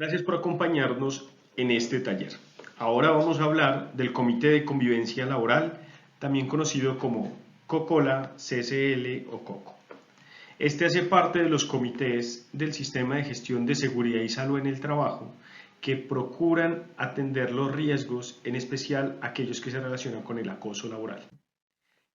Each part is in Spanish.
Gracias por acompañarnos en este taller. Ahora vamos a hablar del Comité de Convivencia Laboral, también conocido como COCOLA, CSL o COCO. Este hace parte de los comités del Sistema de Gestión de Seguridad y Salud en el Trabajo que procuran atender los riesgos, en especial aquellos que se relacionan con el acoso laboral.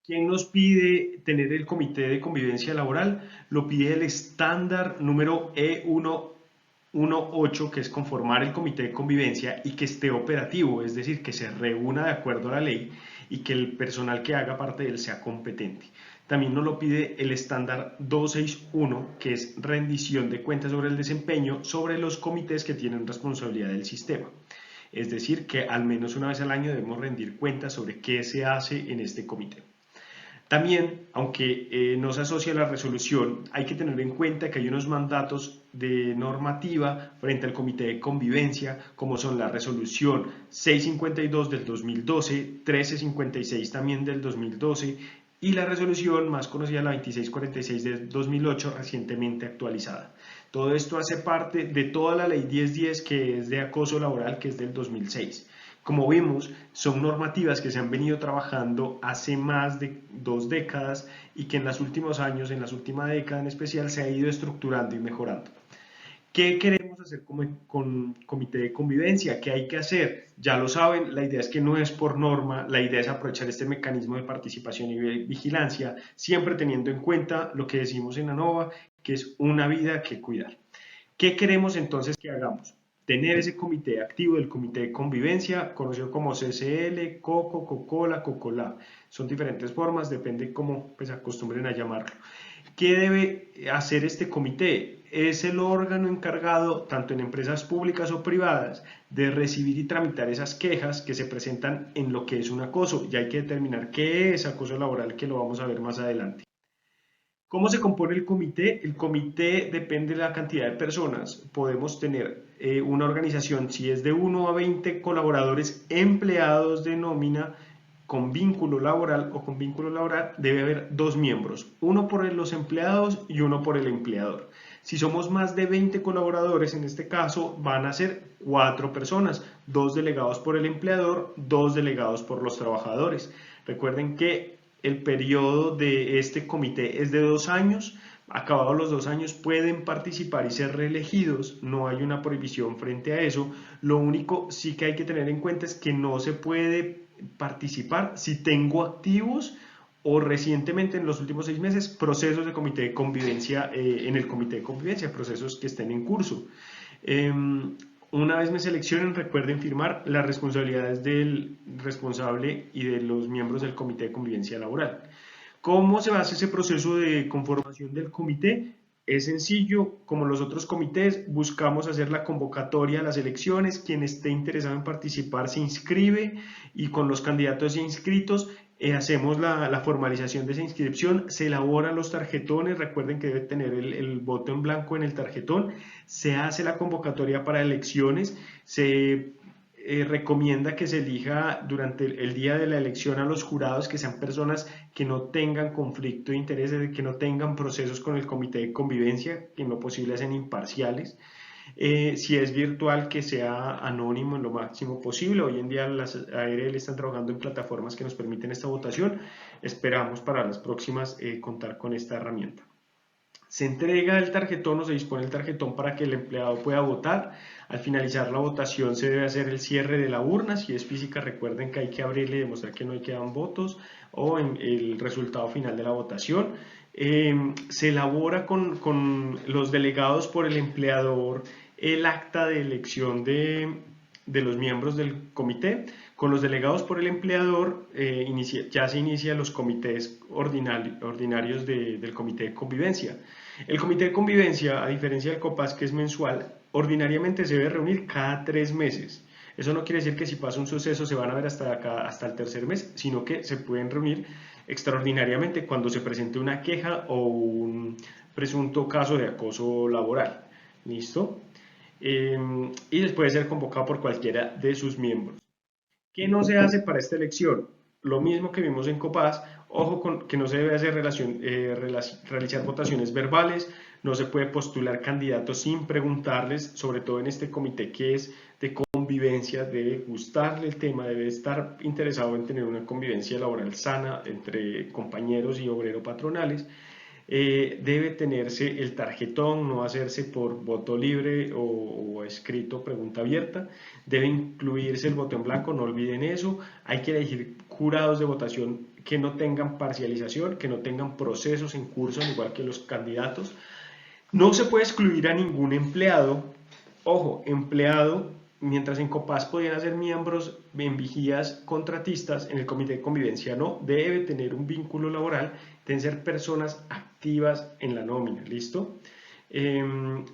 ¿Quién nos pide tener el Comité de Convivencia Laboral? Lo pide el estándar número E118, que es conformar el Comité de Convivencia y que esté operativo, es decir, que se reúna de acuerdo a la ley y que el personal que haga parte de él sea competente. También nos lo pide el estándar 261, que es rendición de cuentas sobre el desempeño sobre los comités que tienen responsabilidad del sistema. Es decir, que al menos una vez al año debemos rendir cuentas sobre qué se hace en este comité. También, aunque no se asocia a la resolución, hay que tener en cuenta que hay unos mandatos de normativa frente al Comité de Convivencia, como son la resolución 652 del 2012, 1356 también del 2012 y la resolución más conocida, la 2646 del 2008, recientemente actualizada. Todo esto hace parte de toda la ley 1010, que es de acoso laboral, que es del 2006. Como vimos, son normativas que se han venido trabajando hace más de 2 décadas y que en los últimos años, en la última década en especial, se ha ido estructurando y mejorando. ¿Qué queremos hacer con comité de convivencia? ¿Qué hay que hacer? Ya lo saben, la idea es que no es por norma, la idea es aprovechar este mecanismo de participación y vigilancia, siempre teniendo en cuenta lo que decimos en ANOVA, que es una vida que cuidar. ¿Qué queremos entonces que hagamos? Tener ese comité activo del comité de convivencia, conocido como CCL, COCO, COCOLA, COCOLA. Son diferentes formas, depende cómo pues, acostumbren a llamarlo. ¿Qué debe hacer este comité? Es el órgano encargado, tanto en empresas públicas o privadas, de recibir y tramitar esas quejas que se presentan en lo que es un acoso. Ya hay que determinar qué es acoso laboral, que lo vamos a ver más adelante. ¿Cómo se compone el comité? El comité depende de la cantidad de personas. Podemos tener una organización, si es de 1 a 20 colaboradores empleados de nómina con vínculo laboral o con vínculo laboral, debe haber 2 miembros, uno por los empleados y uno por el empleador. Si somos más de 20 colaboradores, en este caso van a ser 4 personas, 2 delegados por el empleador, 2 delegados por los trabajadores. Recuerden que el periodo de este comité es de 2 años. Acabados los 2 años pueden participar y ser reelegidos, no hay una prohibición frente a eso. Lo único sí que hay que tener en cuenta es que no se puede participar si tengo activos o recientemente en los últimos 6 meses procesos de comité de convivencia en el comité de convivencia, procesos que estén en curso. Una vez me seleccionen, recuerden firmar las responsabilidades del responsable y de los miembros del comité de convivencia laboral. ¿Cómo se hace ese proceso de conformación del comité? Es sencillo, como los otros comités, buscamos hacer la convocatoria a las elecciones, quien esté interesado en participar se inscribe y con los candidatos inscritos hacemos la formalización de esa inscripción, se elaboran los tarjetones, recuerden que debe tener el voto en blanco en el tarjetón, se hace la convocatoria para elecciones, se recomienda que se elija durante el día de la elección a los jurados que sean personas que no tengan conflicto de intereses, que no tengan procesos con el comité de convivencia, que en lo posible sean imparciales. Si es virtual, que sea anónimo en lo máximo posible. Hoy en día las ARL están trabajando en plataformas que nos permiten esta votación. Esperamos para las próximas contar con esta herramienta. Se entrega el tarjetón o se dispone el tarjetón para que el empleado pueda votar. Al finalizar la votación se debe hacer el cierre de la urna. Si es física, recuerden que hay que abrirle y demostrar que no quedan votos o en el resultado final de la votación. Se elabora con los delegados por el empleador el acta de elección de los miembros del comité. Con los delegados por el empleador ya se inician los comités ordinarios del comité de convivencia. El comité de convivencia, a diferencia del COPAS, que es mensual, ordinariamente se debe reunir cada 3 meses. Eso no quiere decir que si pasa un suceso se van a ver hasta el tercer mes, sino que se pueden reunir extraordinariamente cuando se presente una queja o un presunto caso de acoso laboral. ¿Listo? Y puede ser convocado por cualquiera de sus miembros. ¿Qué no se hace para esta elección? Lo mismo que vimos en COPAS, Ojo con que no se debe hacer realizar votaciones verbales, no se puede postular candidatos sin preguntarles, sobre todo en este comité que es de convivencia, debe gustarle el tema, debe estar interesado en tener una convivencia laboral sana entre compañeros y obrero patronales. Debe tenerse el tarjetón, no hacerse por voto libre o escrito pregunta abierta. Debe incluirse el voto en blanco, no olviden eso. Hay que elegir jurados de votación que no tengan parcialización, que no tengan procesos en curso, al igual que los candidatos. No se puede excluir a ningún empleado. Ojo, empleado, mientras en Copaz podían ser miembros en vigías contratistas, en el comité de convivencia no, debe tener un vínculo laboral, deben ser personas activas en la nómina, ¿listo?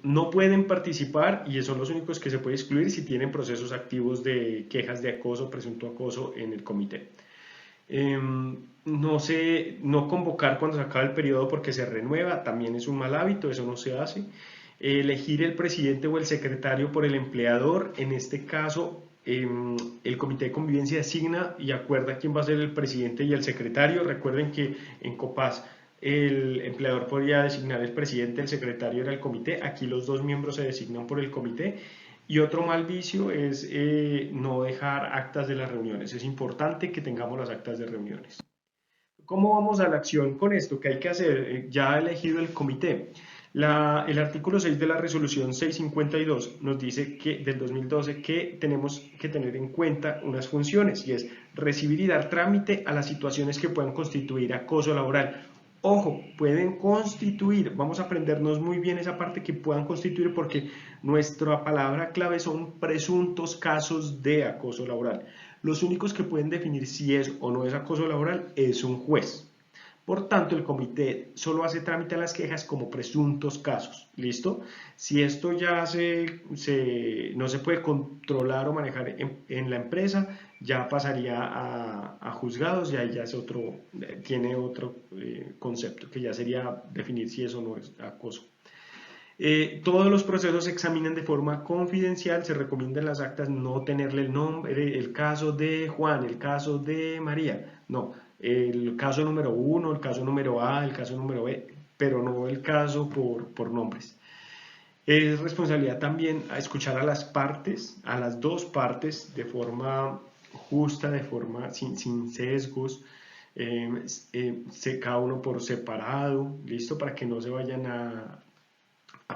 No pueden participar y son los únicos que se puede excluir si tienen procesos activos de quejas de acoso, presunto acoso en el comité. No convocar cuando se acaba el periodo porque se renueva, también es un mal hábito, eso no se hace. Elegir el presidente o el secretario por el empleador, en este caso el comité de convivencia designa y acuerda quién va a ser el presidente y el secretario. Recuerden que en Copaz el empleador podría designar el presidente, el secretario era el comité, aquí los dos miembros se designan por el comité. Y otro mal vicio es no dejar actas de las reuniones. Es importante que tengamos las actas de reuniones. ¿Cómo vamos a la acción con esto? ¿Qué hay que hacer? Ya ha elegido el comité. El artículo 6 de la resolución 652 nos dice que del 2012 que tenemos que tener en cuenta unas funciones y es recibir y dar trámite a las situaciones que puedan constituir acoso laboral. Ojo, pueden constituir, vamos a aprendernos muy bien esa parte que puedan constituir porque nuestra palabra clave son presuntos casos de acoso laboral. Los únicos que pueden definir si es o no es acoso laboral es un juez. Por tanto, el comité solo hace trámite a las quejas como presuntos casos. ¿Listo? Si esto ya no se puede controlar o manejar en la empresa, ya pasaría a juzgados y ahí ya tiene otro concepto, que ya sería definir si eso no es acoso. Todos los procesos se examinan de forma confidencial, se recomienda en las actas no tenerle el nombre, el caso de Juan, el caso de María, no, el caso número 1, el caso número A, el caso número B, pero no el caso por nombres. Es responsabilidad también a escuchar a las partes, a las dos partes, de forma justa, de forma sin sesgos, cada uno por separado, listo, para que no se vayan a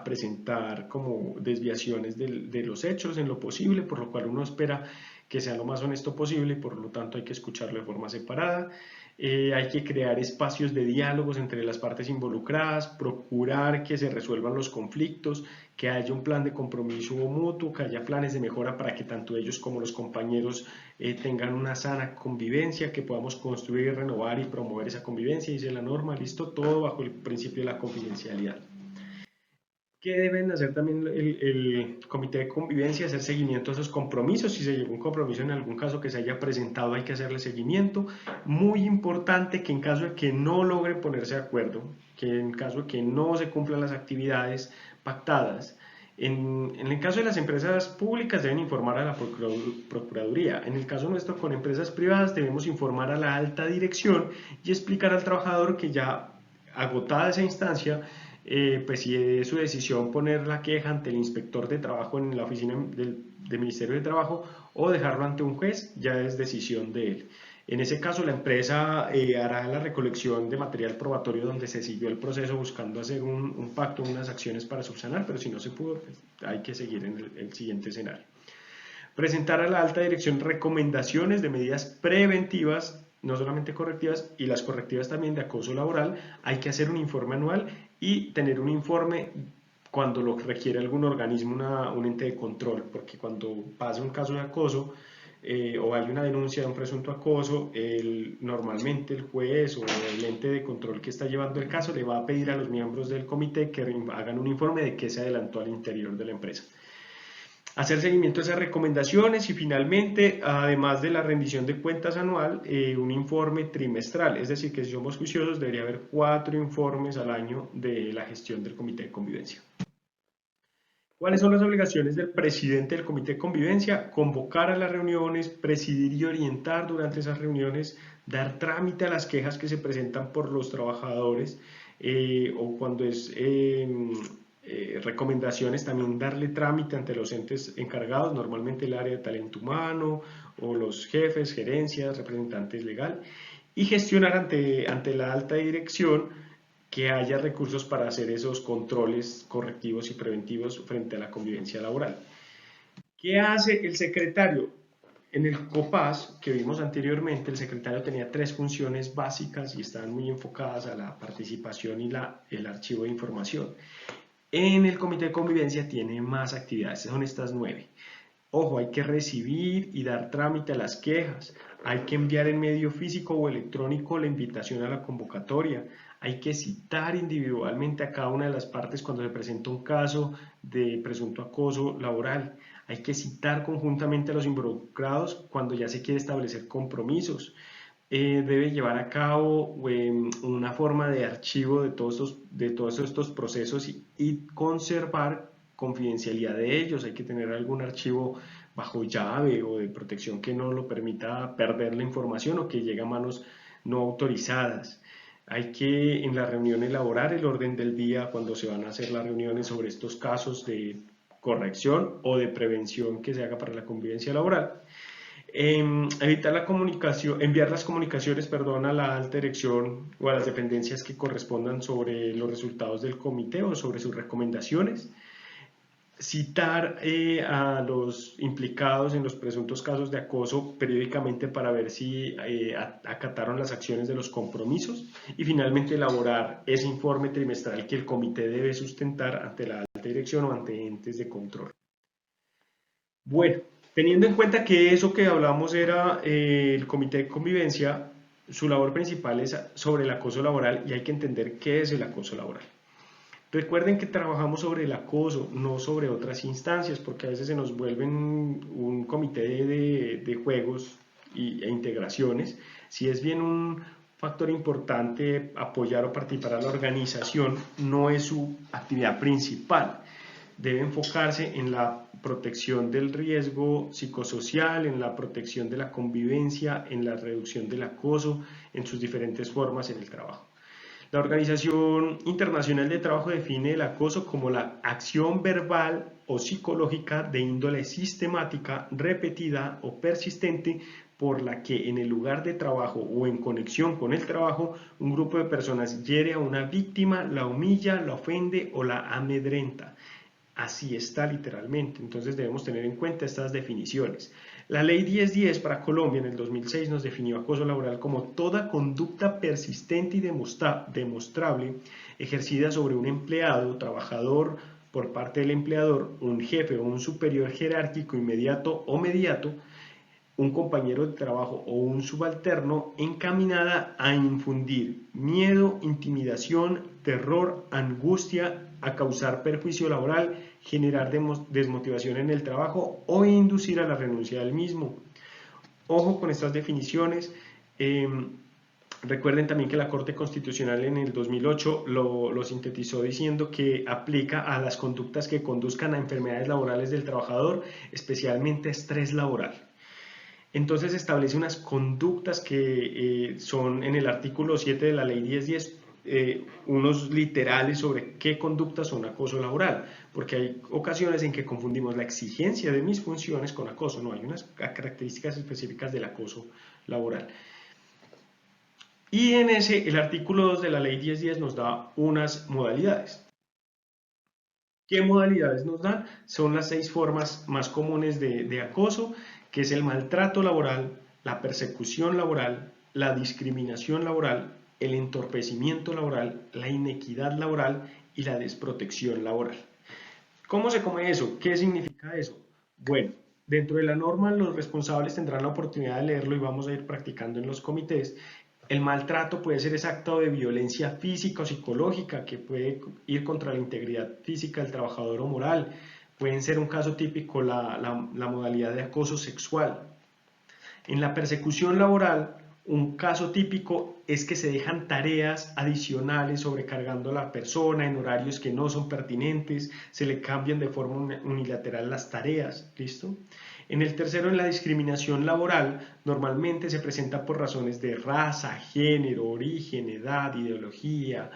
presentar como desviaciones de los hechos en lo posible, por lo cual uno espera que sea lo más honesto posible y por lo tanto hay que escucharlo de forma separada. Hay que crear espacios de diálogos entre las partes involucradas, procurar que se resuelvan los conflictos, que haya un plan de compromiso mutuo, que haya planes de mejora para que tanto ellos como los compañeros tengan una sana convivencia, que podamos construir, renovar y promover esa convivencia, dice la norma, listo, todo bajo el principio de la confidencialidad. ¿Qué deben hacer también el comité de convivencia? Hacer seguimiento a esos compromisos. Si se llegó a un compromiso en algún caso que se haya presentado, hay que hacerle seguimiento. Muy importante que en caso de que no logre ponerse de acuerdo, que en caso de que no se cumplan las actividades pactadas, en el caso de las empresas públicas deben informar a la Procuraduría. En el caso nuestro con empresas privadas debemos informar a la alta dirección y explicar al trabajador que ya agotada esa instancia, pues si es su decisión poner la queja ante el inspector de trabajo en la oficina del Ministerio de Trabajo o dejarlo ante un juez, ya es decisión de él. En ese caso, la empresa hará la recolección de material probatorio donde se siguió el proceso buscando hacer un pacto, unas acciones para subsanar, pero si no se pudo, pues hay que seguir en el siguiente escenario. Presentar a la alta dirección recomendaciones de medidas preventivas, no solamente correctivas, y las correctivas también de acoso laboral. Hay que hacer un informe anual y tener un informe cuando lo requiere algún organismo, un ente de control, porque cuando pasa un caso de acoso o hay una denuncia de un presunto acoso, normalmente el juez o el ente de control que está llevando el caso le va a pedir a los miembros del comité que hagan un informe de qué se adelantó al interior de la empresa. Hacer seguimiento a esas recomendaciones y finalmente, además de la rendición de cuentas anual, un informe trimestral, es decir, que si somos juiciosos debería haber 4 informes al año de la gestión del comité de convivencia. ¿Cuáles son las obligaciones del presidente del comité de convivencia? Convocar a las reuniones, presidir y orientar durante esas reuniones, dar trámite a las quejas que se presentan por los trabajadores o cuando es recomendaciones, también darle trámite ante los entes encargados, normalmente el área de talento humano o los jefes, gerencias, representantes legal, y gestionar ante la alta dirección que haya recursos para hacer esos controles correctivos y preventivos frente a la convivencia laboral. ¿Qué hace el secretario? En el COPAS que vimos anteriormente, el secretario tenía tres funciones básicas y estaban muy enfocadas a la participación y el archivo de información. En el comité de convivencia tiene más actividades, son estas 9. Ojo, hay que recibir y dar trámite a las quejas, hay que enviar en medio físico o electrónico la invitación a la convocatoria, hay que citar individualmente a cada una de las partes cuando se presenta un caso de presunto acoso laboral, hay que citar conjuntamente a los involucrados cuando ya se quiere establecer compromisos, debe llevar a cabo una forma de archivo de todos estos procesos y conservar confidencialidad de ellos. Hay que tener algún archivo bajo llave o de protección que no lo permita perder la información o que llegue a manos no autorizadas. Hay que en las reuniones elaborar el orden del día cuando se van a hacer las reuniones sobre estos casos de corrección o de prevención que se haga para la convivencia laboral. Evitar la comunicación, enviar las comunicaciones, perdón, a la alta dirección o a las dependencias que correspondan sobre los resultados del comité o sobre sus recomendaciones. Citar a los implicados en los presuntos casos de acoso periódicamente para ver si acataron las acciones de los compromisos y finalmente elaborar ese informe trimestral que el comité debe sustentar ante la alta dirección o ante entes de control. Bueno, teniendo en cuenta que eso que hablamos era el comité de convivencia, su labor principal es sobre el acoso laboral y hay que entender qué es el acoso laboral. Recuerden que trabajamos sobre el acoso, no sobre otras instancias, porque a veces se nos vuelven un comité de juegos e integraciones. Si es bien un factor importante apoyar o participar a la organización, no es su actividad principal. Debe enfocarse en la protección del riesgo psicosocial, en la protección de la convivencia, en la reducción del acoso, en sus diferentes formas en el trabajo. La Organización Internacional de Trabajo define el acoso como la acción verbal o psicológica de índole sistemática, repetida o persistente por la que en el lugar de trabajo o en conexión con el trabajo un grupo de personas hiere a una víctima, la humilla, la ofende o la amedrenta. Así está literalmente, entonces debemos tener en cuenta estas definiciones. La ley 1010 para Colombia en el 2006 nos definió acoso laboral como toda conducta persistente y demostrable ejercida sobre un empleado, trabajador por parte del empleador, un jefe o un superior jerárquico inmediato o mediato, un compañero de trabajo o un subalterno encaminada a infundir miedo, intimidación, terror, angustia, a causar perjuicio laboral, generar desmotivación en el trabajo o inducir a la renuncia del mismo. Ojo con estas definiciones. Recuerden también que la Corte Constitucional en el 2008 lo sintetizó diciendo que aplica a las conductas que conduzcan a enfermedades laborales del trabajador, especialmente estrés laboral. Entonces establece unas conductas que son en el artículo 7 de la ley 1010, unos literales sobre qué conductas son acoso laboral, porque hay ocasiones en que confundimos la exigencia de mis funciones con acoso, no, hay unas características específicas del acoso laboral. Y en el artículo 2 de la ley 1010 nos da unas modalidades. ¿Qué modalidades nos dan? Son las 6 formas más comunes de acoso, que es el maltrato laboral, la persecución laboral, la discriminación laboral, el entorpecimiento laboral, la inequidad laboral y la desprotección laboral. ¿Cómo se come eso? ¿Qué significa eso? Bueno, dentro de la norma los responsables tendrán la oportunidad de leerlo y vamos a ir practicando en los comités. El maltrato puede ser ese acto de violencia física o psicológica que puede ir contra la integridad física del trabajador o moral. Pueden ser un caso típico la modalidad de acoso sexual. En la persecución laboral Un caso típico es que se dejan tareas adicionales sobrecargando a la persona en horarios que no son pertinentes, se le cambian de forma unilateral las tareas, ¿listo? En el tercero, en la discriminación laboral, normalmente se presenta por razones de raza, género, origen, edad, ideología,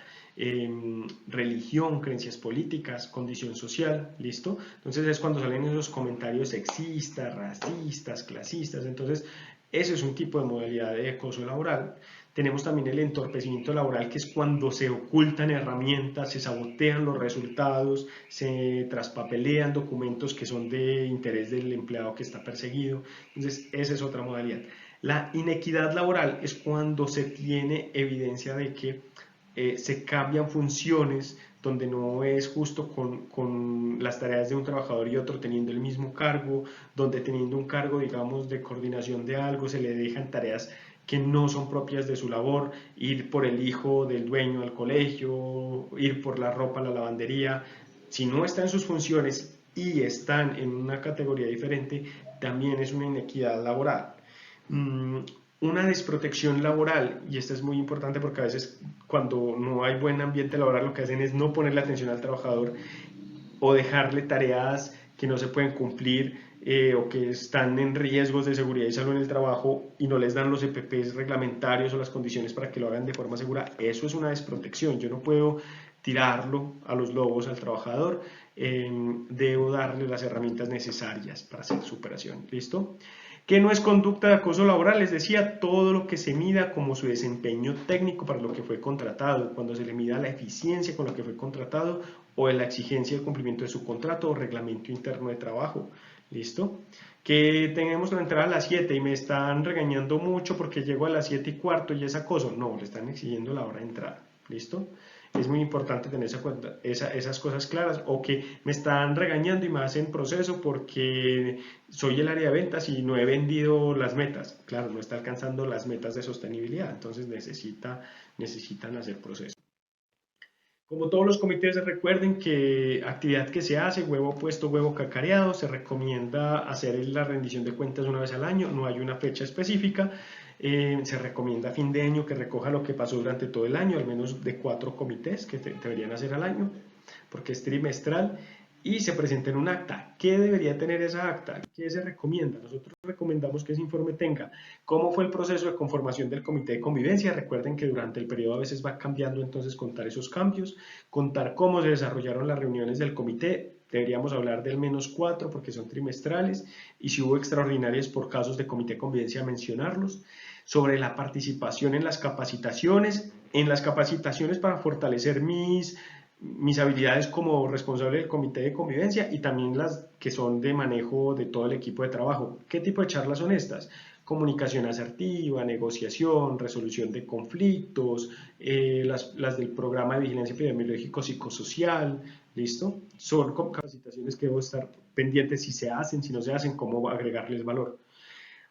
religión, creencias políticas, condición social, ¿listo? Entonces es cuando salen esos comentarios sexistas, racistas, clasistas. Entonces ese es un tipo de modalidad de acoso laboral. Tenemos también el entorpecimiento laboral, que es cuando se ocultan herramientas, se sabotean los resultados, se traspapelean documentos que son de interés del empleado que está perseguido. Entonces, esa es otra modalidad. La inequidad laboral es cuando se tiene evidencia de que se cambian funciones donde no es justo con las tareas de un trabajador y otro teniendo el mismo cargo, donde teniendo un cargo, digamos, de coordinación de algo, se le dejan tareas que no son propias de su labor, ir por el hijo del dueño al colegio, ir por la ropa a la lavandería. Si no está en sus funciones y están en una categoría diferente, también es una inequidad laboral. Una desprotección laboral, y esto es muy importante porque a veces cuando no hay buen ambiente laboral lo que hacen es no ponerle atención al trabajador o dejarle tareas que no se pueden cumplir o que están en riesgos de seguridad y salud en el trabajo y no les dan los EPPs reglamentarios o las condiciones para que lo hagan de forma segura. Eso es una desprotección. Yo no puedo tirarlo a los lobos al trabajador, debo darle las herramientas necesarias para hacer su operación. ¿Listo? ¿Qué no es conducta de acoso laboral? Les decía, todo lo que se mida como su desempeño técnico para lo que fue contratado, cuando se le mida la eficiencia con lo que fue contratado o en la exigencia de cumplimiento de su contrato o reglamento interno de trabajo. ¿Listo? Que tenemos la entrada a las 7 y me están regañando mucho porque llego a las 7 y cuarto y es acoso. No, le están exigiendo la hora de entrada. ¿Listo? Es muy importante tener esas cosas claras, o que me están regañando y me hacen proceso porque soy el área de ventas y no he vendido las metas. Claro, no está alcanzando las metas de sostenibilidad, entonces necesitan hacer proceso. Como todos los comités, recuerden que actividad que se hace, huevo puesto, huevo cacareado, se recomienda hacer la rendición de cuentas una vez al año, no hay una fecha específica, se recomienda a fin de año que recoja lo que pasó durante todo el año, al menos de 4 comités que deberían hacer al año, porque es trimestral, y se presenta en un acta. ¿Qué debería tener esa acta? ¿Qué se recomienda? Nosotros recomendamos que ese informe tenga cómo fue el proceso de conformación del comité de convivencia. Recuerden que durante el periodo a veces va cambiando, entonces contar esos cambios, contar cómo se desarrollaron las reuniones del comité. Deberíamos hablar del menos 4 porque son trimestrales, y si hubo extraordinarias por casos de comité de convivencia, mencionarlos. Sobre la participación en las capacitaciones para fortalecer mis habilidades como responsable del comité de convivencia y también las que son de manejo de todo el equipo de trabajo. ¿Qué tipo de charlas son estas? Comunicación asertiva, negociación, resolución de conflictos, las del programa de vigilancia epidemiológico psicosocial, ¿listo? Son capacitaciones que debo estar pendientes si se hacen, si no se hacen, cómo agregarles valor.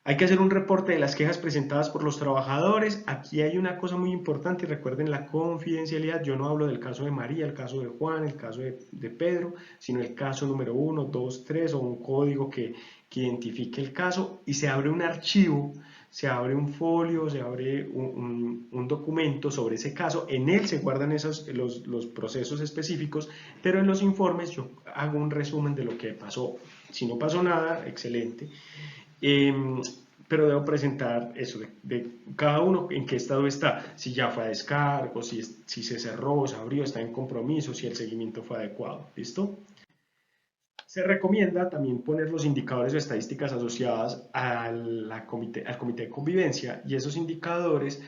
Hay que hacer un reporte de las quejas presentadas por los trabajadores. Aquí hay una cosa muy importante, recuerden la confidencialidad. Yo no hablo del caso de María, el caso de Juan, el caso de Pedro, sino el caso número 1, 2, 3 o un código que identifique el caso, y se abre un archivo, se abre un folio, se abre un documento sobre ese caso. En él se guardan los procesos específicos, pero en los informes yo hago un resumen de lo que pasó. Si no pasó nada, excelente. Pero debo presentar eso de cada uno, en qué estado está, si ya fue a descargo, si se cerró, se abrió, está en compromiso, si el seguimiento fue adecuado. ¿Listo? Se recomienda también poner los indicadores o estadísticas asociadas al comité de convivencia, y esos indicadores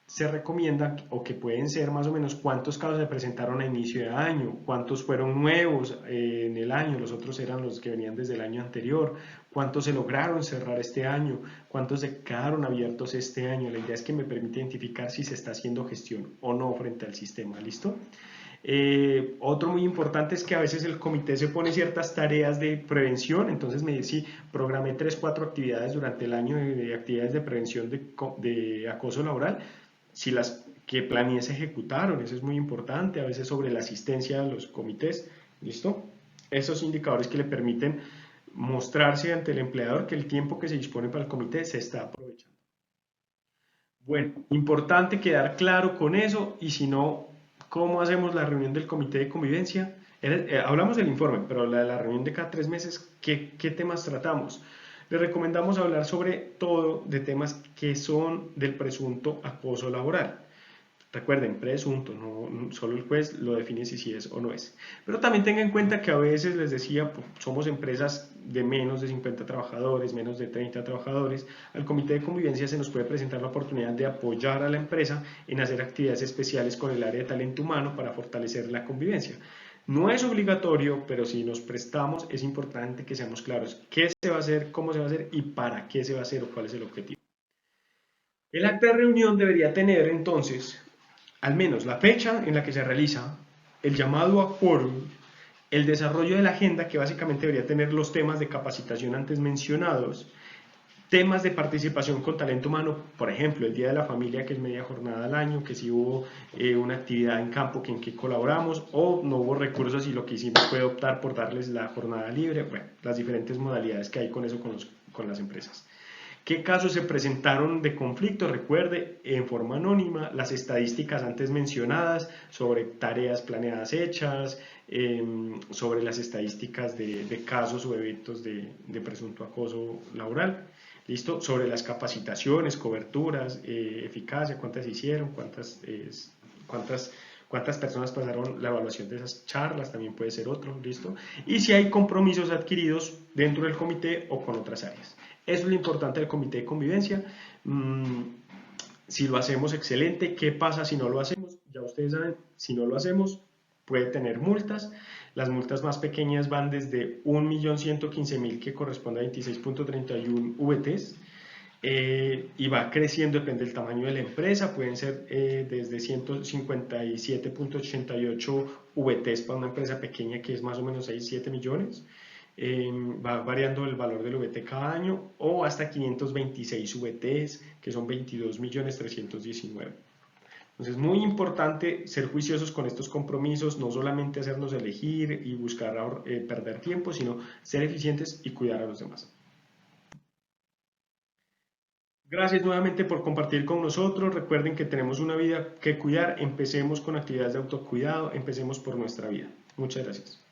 se recomienda, o que pueden ser más o menos, cuántos casos se presentaron a inicio de año, cuántos fueron nuevos en el año, los otros eran los que venían desde el año anterior, cuántos se lograron cerrar este año, cuántos se quedaron abiertos este año. La idea es que me permite identificar si se está haciendo gestión o no frente al sistema. ¿Listo? Otro muy importante es que a veces el comité se pone ciertas tareas de prevención. Entonces me dice, programé 3, 4 actividades durante el año de actividades de prevención de acoso laboral, si las que planeé se ejecutaron. Eso es muy importante. A veces sobre la asistencia a los comités. ¿Listo? Esos indicadores que le permiten mostrarse ante el empleador que el tiempo que se dispone para el comité se está aprovechando. Bueno, importante quedar claro con eso y si no, ¿cómo hacemos la reunión del comité de convivencia? Hablamos del informe, pero la reunión de cada 3 meses, ¿qué temas tratamos? Les recomendamos hablar sobre todo de temas que son del presunto acoso laboral. Recuerden, presunto, no, solo el juez lo define si sí es o no es. Pero también tengan en cuenta que a veces les decía, pues, somos empresas de menos de 50 trabajadores, menos de 30 trabajadores. Al comité de convivencia se nos puede presentar la oportunidad de apoyar a la empresa en hacer actividades especiales con el área de talento humano para fortalecer la convivencia. No es obligatorio, pero si nos prestamos es importante que seamos claros qué se va a hacer, cómo se va a hacer y para qué se va a hacer o cuál es el objetivo. El acta de reunión debería tener entonces al menos la fecha en la que se realiza, el llamado a quórum, el desarrollo de la agenda, que básicamente debería tener los temas de capacitación antes mencionados, temas de participación con talento humano, por ejemplo, el Día de la Familia, que es media jornada al año, que si hubo una actividad en campo en que colaboramos, o no hubo recursos y lo que hicimos fue optar por darles la jornada libre, bueno, las diferentes modalidades que hay con eso con las empresas. ¿Qué casos se presentaron de conflicto? Recuerde, en forma anónima, las estadísticas antes mencionadas sobre tareas planeadas hechas, sobre las estadísticas de casos o eventos de presunto acoso laboral. ¿Listo? Sobre las capacitaciones, coberturas, eficacia, cuántas se hicieron, cuántas personas pasaron la evaluación de esas charlas, también puede ser otro, ¿listo? Y si hay compromisos adquiridos dentro del comité o con otras áreas. Eso es lo importante del comité de convivencia. Si lo hacemos, excelente. ¿Qué pasa si no lo hacemos? Ya ustedes saben, si no lo hacemos, puede tener multas. Las multas más pequeñas van desde 1.115.000, que corresponde a 26.31 VTs, y va creciendo, depende del tamaño de la empresa, pueden ser desde 157.88 VTs para una empresa pequeña que es más o menos 6-7 millones. Va variando el valor del VT cada año, o hasta 526 VTs, que son 22.319.000. Entonces es muy importante ser juiciosos con estos compromisos, no solamente hacernos elegir y buscar perder tiempo, sino ser eficientes y cuidar a los demás. Gracias nuevamente por compartir con nosotros. Recuerden que tenemos una vida que cuidar. Empecemos con actividades de autocuidado. Empecemos por nuestra vida. Muchas gracias.